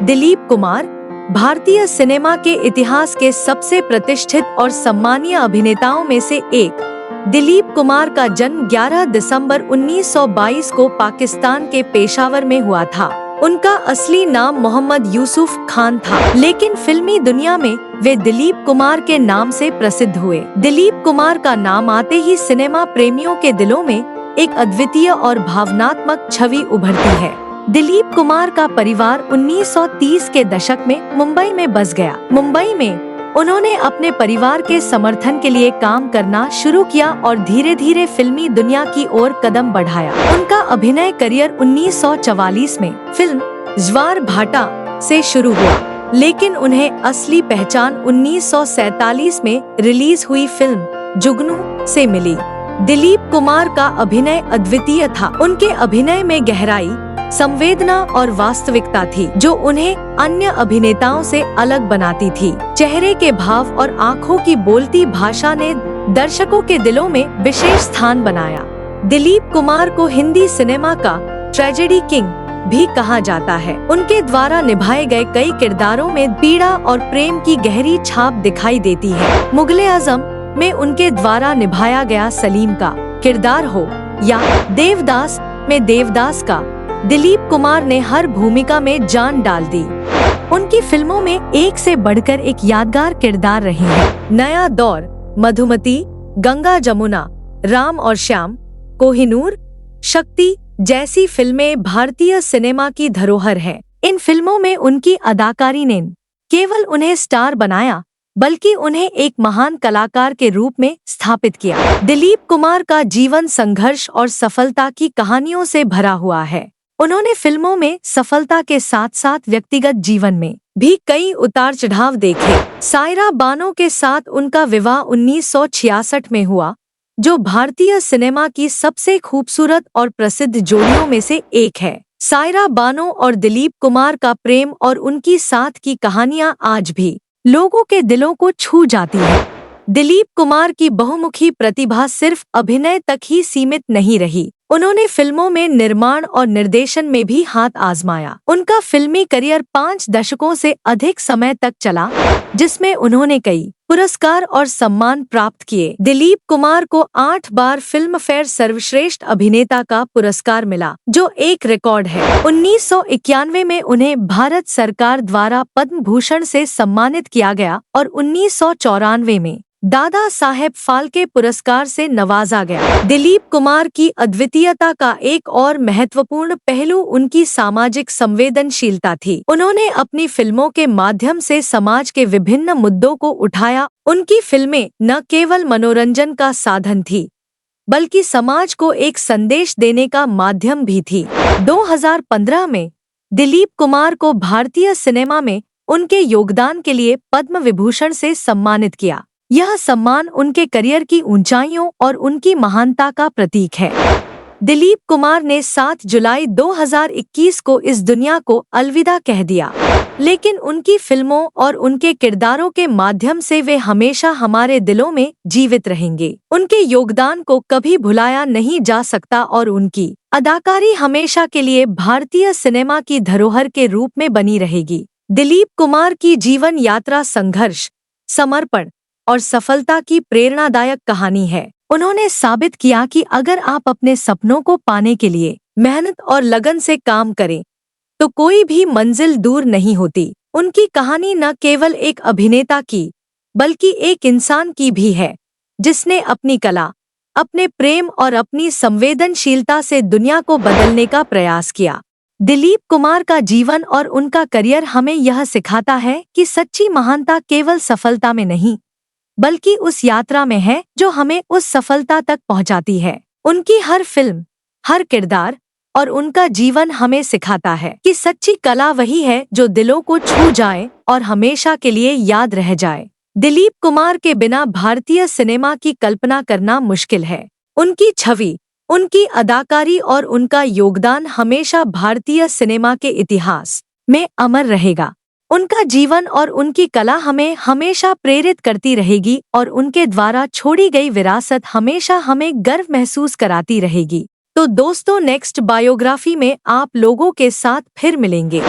दिलीप कुमार भारतीय सिनेमा के इतिहास के सबसे प्रतिष्ठित और सम्मानीय अभिनेताओं में से एक। दिलीप कुमार का जन्म 11 दिसंबर 1922 को पाकिस्तान के पेशावर में हुआ था। उनका असली नाम मोहम्मद यूसुफ खान था, लेकिन फिल्मी दुनिया में वे दिलीप कुमार के नाम से प्रसिद्ध हुए। दिलीप कुमार का नाम आते ही सिनेमा प्रेमियों के दिलों में एक अद्वितीय और भावनात्मक छवि उभरती है। दिलीप कुमार का परिवार 1930 के दशक में मुंबई में बस गया। मुंबई में उन्होंने अपने परिवार के समर्थन के लिए काम करना शुरू किया और धीरे धीरे फिल्मी दुनिया की ओर कदम बढ़ाया। उनका अभिनय करियर 1944 में फिल्म ज्वार भाटा से शुरू हुआ, लेकिन उन्हें असली पहचान 1947 में रिलीज हुई फिल्म जुगनू से मिली। दिलीप कुमार का अभिनय अद्वितीय था। उनके अभिनय में गहराई, संवेदना और वास्तविकता थी, जो उन्हें अन्य अभिनेताओं से अलग बनाती थी। चेहरे के भाव और आंखों की बोलती भाषा ने दर्शकों के दिलों में विशेष स्थान बनाया। दिलीप कुमार को हिंदी सिनेमा का ट्रेजेडी किंग भी कहा जाता है। उनके द्वारा निभाए गए कई किरदारों में पीड़ा और प्रेम की गहरी छाप दिखाई देती है। मुगल-ए-आजम में उनके द्वारा निभाया गया सलीम का किरदार हो या देवदास में देवदास का, दिलीप कुमार ने हर भूमिका में जान डाल दी। उनकी फिल्मों में एक से बढ़कर एक यादगार किरदार रहे हैं। नया दौर, मधुमती, गंगा जमुना, राम और श्याम, कोहिनूर, शक्ति जैसी फिल्में भारतीय सिनेमा की धरोहर हैं। इन फिल्मों में उनकी अदाकारी ने केवल उन्हें स्टार बनाया, बल्कि उन्हें एक महान कलाकार के रूप में स्थापित किया। दिलीप कुमार का जीवन संघर्ष और सफलता की कहानियों से भरा हुआ है। उन्होंने फिल्मों में सफलता के साथ साथ व्यक्तिगत जीवन में भी कई उतार चढ़ाव देखे। सायरा बानो के साथ उनका विवाह 1966 में हुआ, जो भारतीय सिनेमा की सबसे खूबसूरत और प्रसिद्ध जोड़ियों में से एक है। सायरा बानो और दिलीप कुमार का प्रेम और उनकी साथ की कहानियां आज भी लोगों के दिलों को छू जाती है। दिलीप कुमार की बहुमुखी प्रतिभा सिर्फ अभिनय तक ही सीमित नहीं रही। उन्होंने फिल्मों में निर्माण और निर्देशन में भी हाथ आजमाया। उनका फिल्मी करियर 5 दशकों से अधिक समय तक चला, जिसमें उन्होंने कई पुरस्कार और सम्मान प्राप्त किए। दिलीप कुमार को 8 बार फिल्म फेयर सर्वश्रेष्ठ अभिनेता का पुरस्कार मिला, जो एक रिकॉर्ड है। 1991 में उन्हें भारत सरकार द्वारा पद्म भूषण से सम्मानित किया गया और 1994 में दादा साहेब फाल्के पुरस्कार से नवाजा गया। दिलीप कुमार की अद्वितीयता का एक और महत्वपूर्ण पहलू उनकी सामाजिक संवेदनशीलता थी। उन्होंने अपनी फिल्मों के माध्यम से समाज के विभिन्न मुद्दों को उठाया। उनकी फिल्में न केवल मनोरंजन का साधन थी, बल्कि समाज को एक संदेश देने का माध्यम भी थी। 2015 में दिलीप कुमार को भारतीय सिनेमा में उनके योगदान के लिए पद्म विभूषण से सम्मानित किया। यह सम्मान उनके करियर की ऊंचाइयों और उनकी महानता का प्रतीक है। दिलीप कुमार ने 7 जुलाई 2021 को इस दुनिया को अलविदा कह दिया, लेकिन उनकी फिल्मों और उनके किरदारों के माध्यम से वे हमेशा हमारे दिलों में जीवित रहेंगे। उनके योगदान को कभी भुलाया नहीं जा सकता और उनकी अदाकारी हमेशा के लिए भारतीय सिनेमा की धरोहर के रूप में बनी रहेगी। दिलीप कुमार की जीवन यात्रा संघर्ष, समर्पण और सफलता की प्रेरणादायक कहानी है। उन्होंने साबित किया कि अगर आप अपने सपनों को पाने के लिए मेहनत और लगन से काम करें, तो कोई भी मंजिल दूर नहीं होती। उनकी कहानी न केवल एक अभिनेता की, बल्कि एक इंसान की भी है, जिसने अपनी कला, अपने प्रेम और अपनी संवेदनशीलता से दुनिया को बदलने का प्रयास किया। दिलीप कुमार का जीवन और उनका करियर हमें यह सिखाता है कि सच्ची महानता केवल सफलता में नहीं, बल्कि उस यात्रा में है जो हमें उस सफलता तक पहुंचाती है। उनकी हर फिल्म, हर किरदार और उनका जीवन हमें सिखाता है कि सच्ची कला वही है जो दिलों को छू जाए और हमेशा के लिए याद रह जाए। दिलीप कुमार के बिना भारतीय सिनेमा की कल्पना करना मुश्किल है। उनकी छवि, उनकी अदाकारी और उनका योगदान हमेशा भारतीय सिनेमा के इतिहास में अमर रहेगा। उनका जीवन और उनकी कला हमें हमेशा प्रेरित करती रहेगी और उनके द्वारा छोड़ी गई विरासत हमेशा हमें गर्व महसूस कराती रहेगी। तो दोस्तों, नेक्स्ट बायोग्राफी में आप लोगों के साथ फिर मिलेंगे।